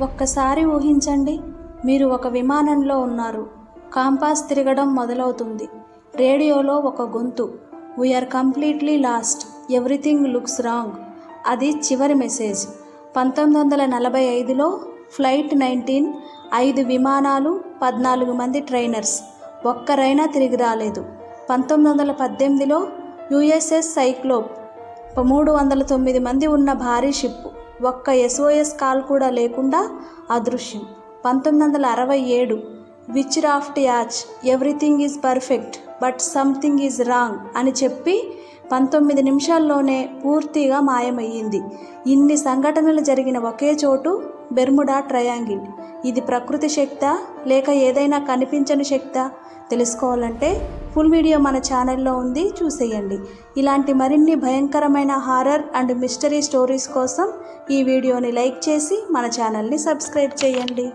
ఒక్కసారి ఊహించండి, మీరు ఒక విమానంలో ఉన్నారు. కాంపాస్ తిరగడం మొదలవుతుంది. రేడియోలో ఒక గొంతు, we're completely lost, everything looks wrong. అది చివరి మెసేజ్. 1945లో ఫ్లైట్ 19, 5 విమానాలు, 14 మంది ట్రైనర్స్, ఒక్కరైనా తిరిగి రాలేదు. 1918లో యుఎస్ఎస్ సైక్లోప్, 309 మంది ఉన్న భారీ షిప్, ఒక్క SOS కాల్ కూడా లేకుండా అదృశ్యం. 1967 which raft yacht, everything is perfect but something is wrong అని చెప్పి 19 నిమిషాల్లోనే పూర్తిగా మాయమయ్యింది. ఇన్ని సంఘటనలు జరిగిన ఒకే చోటు బెర్ముడా ట్రయాంగిల్. ఇది ప్రకృతి శక్తా లేక ఏదైనా కనిపించని శక్తా? తెలుసుకోవాలంటే ఫుల్ వీడియో మన ఛానల్లో ఉంది, చూసేయండి. ఇలాంటి మరిన్ని భయంకరమైన హారర్ అండ్ మిస్టరీ స్టోరీస్ కోసం ఈ వీడియోని లైక్ చేసి మన ఛానల్ని సబ్స్క్రైబ్ చేయండి.